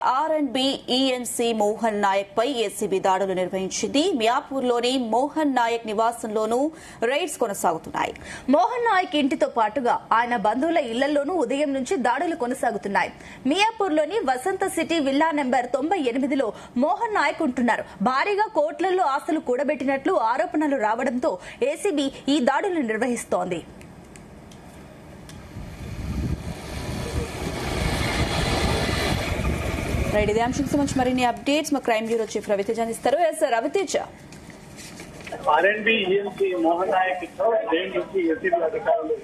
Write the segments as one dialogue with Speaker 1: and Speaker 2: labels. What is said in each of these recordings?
Speaker 1: R&B ENC Mohan Naik పై ACB దాడులు నిర్వహించింది. మియాపూర్లోని Mohan Naik నివాసంలోనూ rides కొనసాగుతున్నాయి.
Speaker 2: మోహన్ నాయక్ ఇంటితో పాటుగా ఆయన బంధువుల ఇళ్లలోనూ ఉదయం నుంచి దాడులు కొనసాగుతున్నాయి. మియాపూర్లోని వసంత సిటీ విల్లా నెంబర్ 98లో మోహన్ నాయక్ ఉంటున్నారు. భారీగా కోట్లలో ఆస్తులు కూడబెట్టినట్లు ఆరోపణలు రావడంతో ఏసీబీ ఈ దాడులు నిర్వహిస్తోంది.
Speaker 1: రైట్, ఇదే అంశంకి సంబంధించి మరిన్ని అప్డేట్స్ మా క్రైమ్ బ్యూరో చీఫ్ రవితేజ అందిస్తారు. రవితేజ,
Speaker 3: R&B ENC మోహన్ నాయక్ నుంచి ఏసీబీ అధికారులు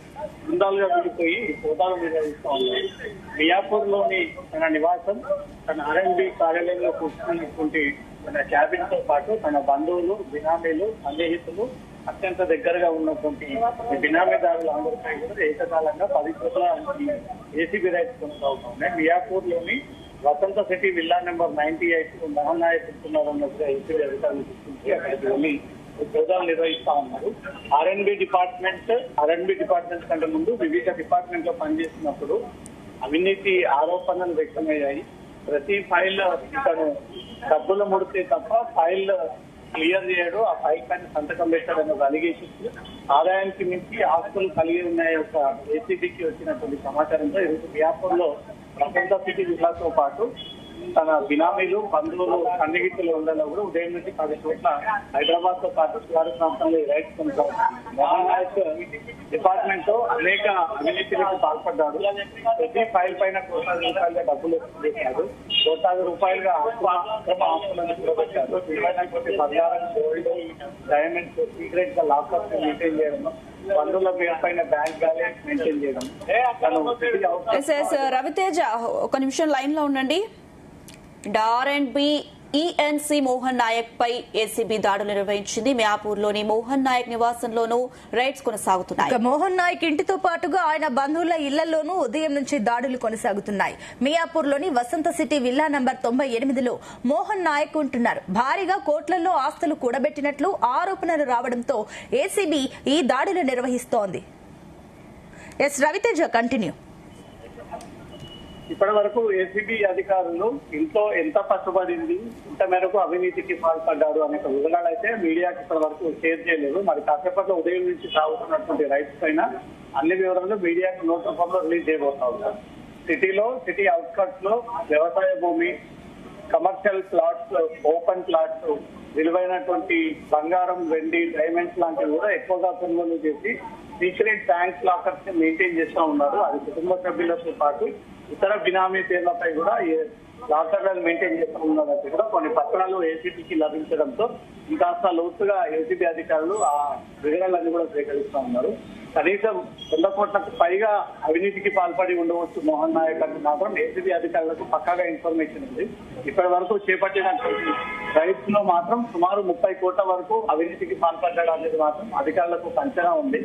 Speaker 3: బృందాలుగా విడిపోయి సోదాలు నిర్వహిస్తూ ఉన్నారు. మియాపూర్ లోని తన నివాసం, తన R&B కార్యాలయంలో కూర్చున్నటువంటి తన క్యాబిన్ తో పాటు తన బంధువులు, బినామీలు, సన్నిహితులు, అత్యంత దగ్గరగా ఉన్నటువంటి బినామీదారులు అందరిపై కూడా ఏకకాలంగా 10 చోట్ల ఏసీబీ రైడ్స్ కొనసాగుతున్నాయి. మియాపూర్ లోని Vasantha city villa number 98 Mohan Nayak ఉంటున్నారన్నట్టుగా ఏసీబీ అధికారులు గుర్తించి అక్కడికి వెళ్ళి సోదాలు నిర్వహిస్తా ఉన్నారు. R&B డిపార్ట్మెంట్ కంటే ముందు వివిధ డిపార్ట్మెంట్ లో పనిచేసినప్పుడు అవినీతి ఆరోపణలు వ్యక్తమయ్యాయి. ప్రతి ఫైల్ తను డబ్బులు ముడితే తప్ప ఫైల్ క్లియర్ చేయడు, ఆ ఫైల్ పైన సంతకం పెట్టాడన్న అలిగేషన్స్, ఆదాయానికి మించి ఆస్తులు కలిగి ఉన్నాయి. ఒక ఏసీబీకి వచ్చినటువంటి సమాచారంతో ఈరోజు మియాపూర్ లో వసంత సిటీ విల్లాతో పాటు తన బినామీలు, బంధువులు, సన్నిహితులు ఉండలో కూడా ఉదయం నుంచి 10 చోట్ల హైదరాబాద్ తో పాటు శివారు ప్రాంతంలో రైడ్స్ కొనసాగుతుంది. మోహన్ నాయక్ డిపార్ట్మెంట్ లో అనేక అవినీతిలకు పాల్పడ్డాడు. ప్రతి ఫైల్ పైన ₹1,00,000 డబ్బులు చేశాడు. ₹1,00,000 ఆస్తులను కూడబెట్టారు. బంగారం, గోల్డ్, డైమండ్స్ సీక్రెట్ గా లాకర్స్ మెయింటైన్ చేయడం, బంధువుల పేరు పైన బ్యాంక్ బ్యాలెన్స్ మెయింటైన్ చేయడం.
Speaker 1: రవితేజ, ఒక నిమిషం లైన్ లో ఉండండి. R&B ENC మోహన్ నాయక్ పై ఏసీబీ దాడులు నిర్వహించింది. మియాపూర్లోని మోహన్ నాయక్ నివాసంలోనూ రైడ్స్ కొనసాగుతున్నాయి.
Speaker 2: మోహన్ నాయక్ ఇంటితో పాటుగా ఆయన బంధువుల ఇళ్లలోనూ ఉదయం నుంచి దాడులు కొనసాగుతున్నాయి. మియాపూర్లోని వసంత సిటీ విల్లా నంబర్ 98లో మోహన్ నాయక్ ఉంటున్నారు. భారీగా కోట్లలో ఆస్తులు కూడబెట్టినట్లు ఆరోపణలు రావడంతో ఏసీబీ ఈ దాడులు నిర్వహిస్తోంది. రవితేజ, కంటిన్యూ.
Speaker 3: ఇప్పటి వరకు ఏసీబీ అధికారులు ఇంట్లో ఎంత పట్టుబడింది, ఇంత మేరకు అవినీతికి పాల్పడ్డారు అనే వివరాలు అయితే మీడియాకి ఇప్పటి వరకు షేర్ చేయలేదు. మరి కాసేపట్లో ఉదయం నుంచి సాగుతున్నటువంటి రైట్స్ పైన అన్ని వివరాలు మీడియాకు నోట్ రూపంలో రిలీజ్ చేయబోతా ఉంటారు. సిటీ అవుట్స్కట్స్ లో వ్యవసాయ భూమి, కమర్షియల్ ప్లాట్స్, ఓపెన్ ప్లాట్స్, విలువైనటువంటి బంగారం, వెండి, డైమండ్స్ లాంటివి కూడా ఎక్కువగా కొనుగోలు చేసి సీక్రెట్ బ్యాంక్ లాకర్స్ మెయింటైన్ చేస్తూ ఉన్నారు. అది కుటుంబ సభ్యులతో పాటు ఇతర బినామీ పేర్లపై కూడా లాకర్లను మెయింటైన్ చేస్తూ ఉన్నదంటే కూడా కొన్ని పత్రాలు ఏసీబీకి లభించడంతో ఇంకాస్త లోతుగా ఏసీబీ అధికారులు ఆ వివరాలన్నీ కూడా సేకరిస్తూ ఉన్నారు. కనీసం 100 కోట్లకు పైగా అవినీతికి పాల్పడి ఉండవచ్చు మోహన్ నాయక్ అంటే మాత్రం ఏసీబీ అధికారులకు పక్కాగా ఇన్ఫర్మేషన్ ఉంది. ఇప్పటి వరకు చేపట్టినటువంటి రైట్స్ లో మాత్రం సుమారు 30 కోట్ల వరకు అవినీతికి పాల్పడ్డాడు అనేది మాత్రం అధికారులకు అంచనా ఉంది.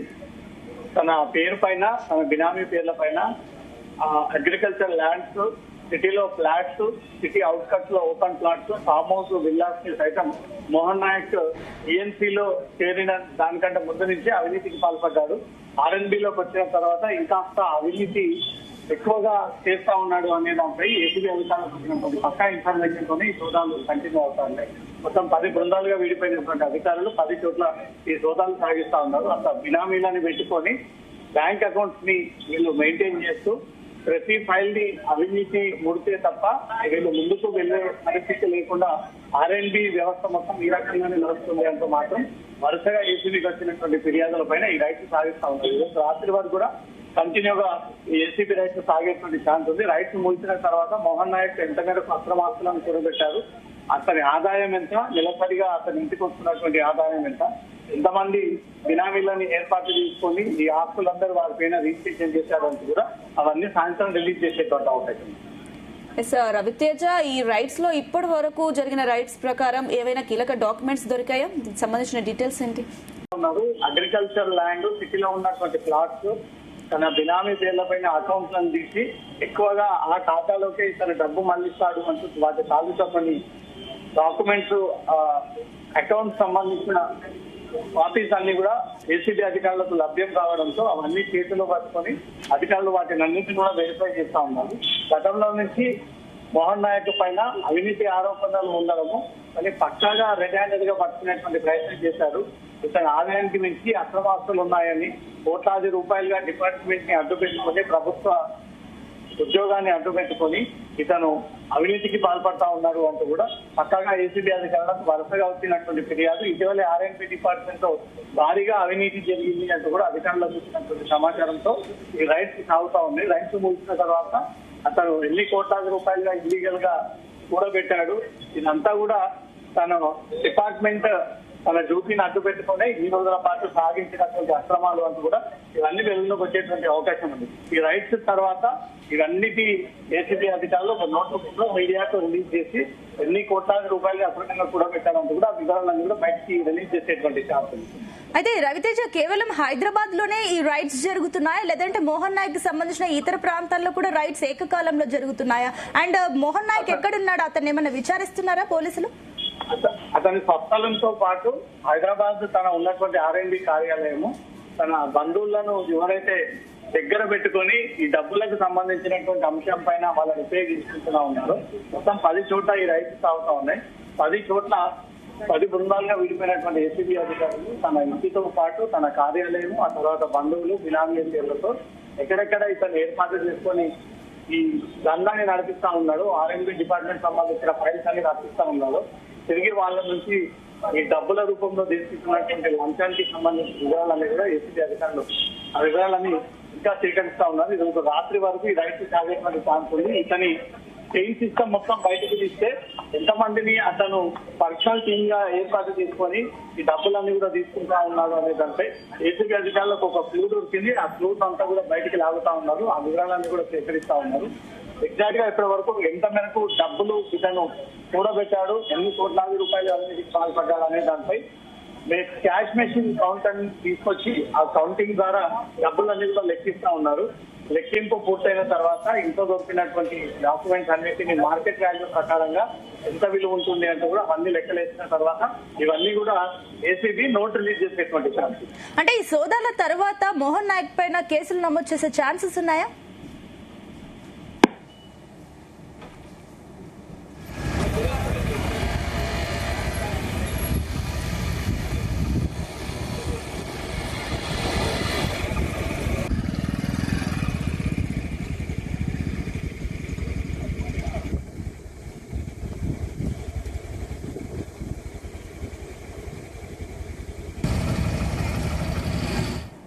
Speaker 3: తన పేరు పైన, తన బినామీ పేర్ల పైన అగ్రికల్చర్ ల్యాండ్స్, సిటీలో ఫ్లాట్స్, సిటీ అవుట్కట్స్ లో open plots, farm house, villas ని సైతం మోహన్ నాయక్ ఈఎన్సీలో చేరిన దానికంటే ముందు నుంచి అవినీతికి పాల్పడ్డాడు. R&Bలోకి వచ్చిన తర్వాత ఇంకాస్త అవినీతి ఎక్కువగా చేస్తా ఉన్నాడు అనే దానిపై ఏసీబీ అధికారులు పక్కా ఇన్ఫర్మేషన్ తోనే ఈ సోదాలు కంటిన్యూ అవుతా ఉన్నాయి. మొత్తం 10 బృందాలుగా విడిపోయినటువంటి అధికారులు 10 చోట్ల ఈ సోదాలు సాగిస్తా ఉన్నారు. అంత బినామీలని పెట్టుకొని బ్యాంక్ అకౌంట్స్ ని వీళ్ళు మెయింటైన్ చేస్తూ ప్రతి ఫైల్ ని అవినీతి ముడితే తప్ప వీళ్ళు ముందుకు వెళ్లే పరిస్థితి లేకుండా R&B వ్యవస్థ మొత్తం ఈ రకంగానే నడుస్తుంది అంటూ మాత్రం వరుసగా ఏసీబీకి వచ్చినటువంటి ఫిర్యాదుల పైన ఈ రైట్స్ సాగిస్తా ఉన్నారు. ఈరోజు రాత్రి వరకు కూడా కంటిన్యూగా ఏసీబీ రైట్స్ సాగేటువంటి ఛాన్స్ ఉంది. రైట్స్ ముగిసిన తర్వాత మోహన్ నాయక్ ఎంత మేరకు అక్రమాస్తులను కూడబెట్టారు, అతని ఆదాయం ఎంత, నెలసరిగా అతని ఇంటికి వస్తున్నటువంటి ఆదాయం ఎంత, ఎంతమంది బినామీలని ఏర్పాటు చేసుకొని ఈ ఆస్తులందరూ వారి పైన రిజిస్ట్రేషన్ చేశారంటూ కూడా అవన్నీ సాయంత్రం రిలీజ్ చేసేటువంటి అవకాశం.
Speaker 1: రవితేజ, ఈ రైట్స్ లో ఇప్పటి వరకు జరిగిన రైట్స్ ప్రకారం ఏవైనా కీలక డాక్యుమెంట్స్ దొరికాయా? దీనికి సంబంధించిన డీటెయిల్స్ ఏంటి?
Speaker 3: అగ్రికల్చర్ ల్యాండ్, సిటీలో ఉన్నటువంటి ప్లాట్స్, తన బినామీ పేర్ల పైన అకౌంట్లను తీసి ఎక్కువగా ఆ ఖాతాలోకి తన డబ్బు మళ్లిస్తాడు అంటూ వాటి తాలూకా కొన్ని డాక్యుమెంట్స్, అకౌంట్ సంబంధించిన కాపీస్ అన్ని కూడా ఏసీబీ అధికారులకు లభ్యం కావడంతో అవన్నీ చేతిలో పట్టుకొని అధికారులు వాటిని అన్నింటినీ కూడా వెరిఫై చేస్తా ఉన్నారు. గతంలో నుంచి మోహన్ నాయక్ పైన అవినీతి ఆరోపణలు ఉండడము కానీ పక్కాగా రెడ్ హ్యాండెడ్ గా పట్టుకునేటువంటి ప్రయత్నం చేశారు. ఇతని ఆదాయానికి మించి అక్రమాస్తులు ఉన్నాయని, కోట్లాది రూపాయలుగా డిపార్ట్మెంట్ ని అడ్డు పెట్టుకుని, ప్రభుత్వ ఉద్యోగాన్ని అడ్డు పెట్టుకుని ఇతను అవినీతికి పాల్పడతా ఉన్నారు అంటూ కూడా పక్కాగా ఏసీబీ అధికారులకు వరుసగా వచ్చినటువంటి ఫిర్యాదు. ఇటీవలే ఆర్ఎన్బి డిపార్ట్మెంట్ లో భారీగా అవినీతి జరిగింది అంటూ కూడా అధికారులకు వచ్చినటువంటి సమాచారంతో ఈ రైడ్స్ సాగుతా ఉంది. రైడ్స్ ముగిసిన తర్వాత అతను ఎన్ని కోట్లాది రూపాయలుగా ఇల్లీగల్ గా కూడబెట్టాడు, ఇదంతా కూడా తన డిపార్ట్మెంట్ తన డ్యూటీని అడ్డు పెట్టుకుని ఈ రోజుల పాటు సాగించినటువంటి అక్రమాలు అంటూ కూడా ఇవన్నీ వెలుగులోకి వచ్చేటువంటి అవకాశం ఉంది. ఈ రైట్స్ తర్వాత ఇవన్నిటి ఏసీబీ అధికారులు ఒక నోట్బుక్ లో మీడియాకు రిలీజ్ చేసి ఎన్ని కోట్లాది రూపాయలు అక్రమంగా కూడబెట్టారంటూ కూడా వివరాలన్నీ కూడా బయటికి రిలీజ్ చేసేటువంటి ఛాన్స్ ఉంది.
Speaker 2: అయితే రవితేజ, కేవలం హైదరాబాద్ లోనే ఈ రైడ్స్ జరుగుతున్నాయా, లేదంటే మోహన్ నాయక్ కి సంబంధించిన ఇతర ప్రాంతాల్లో కూడా రైడ్స్ ఏకకాలంలో జరుగుతున్నాయా? అండ్ మోహన్ నాయక్ ఎక్కడున్నాడు, అతన్ని ఏమన్నా విచారిస్తున్నారా పోలీసులు?
Speaker 3: అతని స్వస్థలంతో పాటు హైదరాబాద్ తన ఉన్నటువంటి ఆర్ఎన్బి కార్యాలయము తన బంధువులను ఎవరైతే దగ్గర పెట్టుకొని ఈ డబ్బులకు సంబంధించినటువంటి అంశం పైన వాళ్ళని ఉపయోగించుకుంటూ ఉన్నారు. మొత్తం 10 చోట్ల ఈ రైట్స్ సాగుతా ఉన్నాయి. 10 చోట్ల 10 బృందాలుగా విడిపోయినటువంటి ఏసీబీ అధికారులు తన ఇంటితో పాటు తన కార్యాలయం, ఆ తర్వాత బంధువులు, బినామీలతో ఎక్కడెక్కడ ఇతను ఏర్పాటు చేసుకొని ఈ దందాన్ని నడిపిస్తా ఉన్నాడు. ఆర్ఎన్బి డిపార్ట్మెంట్ సంబంధించిన ఫైల్స్ అన్ని నడిపిస్తా ఉన్నాడు. తిరిగి వాళ్ళ నుంచి ఈ డబ్బుల రూపంలో తీసుకుంటున్నటువంటి లంచానికి సంబంధించిన వివరాలన్నీ కూడా ఏసీబీ అధికారులు ఆ వివరాలన్నీ ఇంకా సేకరిస్తా ఉన్నారు. ఇది ఒక రాత్రి వరకు ఈ రైతు సాగేటువంటి ఛాన్స్ ఉంది. ఇతని చైన్ సిస్టమ్ మొత్తం బయటకు తీస్తే ఎంతమందిని అతను పర్సనల్ టీమ్ గా ఏర్పాటు చేసుకొని ఈ డబ్బులన్నీ కూడా తీసుకుంటా ఉన్నాడు అనే దానిపై ఏసీబీ అధికారులకు ఒక క్లూ దొరికింది. ఆ క్లూస్ అంతా కూడా బయటికి లాగుతా ఉన్నారు. ఆ వివరాలన్నీ కూడా సేకరిస్తా ఉన్నారు. ఎగ్జాక్ట్ గా ఇప్పటి వరకు ఎంత మేరకు డబ్బులు ఇతను కూడబెట్టాడు, ఎన్ని కోట్లాది రూపాయలు అవినీతికి పాల్పడ్డాడు అనే దానిపై క్యాష్ మెషిన్ కౌంటర్ తీసుకొచ్చి ఆ కౌంటింగ్ ద్వారా డబ్బులన్నీ కూడా లెక్కిస్తా ఉన్నారు. లెక్కింపు పూర్తయిన తర్వాత ఇంట్లో దొరికినటువంటి డాక్యుమెంట్స్ అన్నిటిని మార్కెట్ వాల్యూ ప్రకారంగా ఎంత విలువ ఉంటుంది అంటే కూడా అవన్నీ లెక్కలేసిన తర్వాత ఇవన్నీ కూడా ఏసీబీ నోట్ రిలీజ్ చేసేటువంటి ఛాన్స్.
Speaker 2: అంటే ఈ సోదాల తర్వాత మోహన్ నాయక్ పైన కేసులు నమోదు చేసే ఛాన్సెస్ ఉన్నాయా?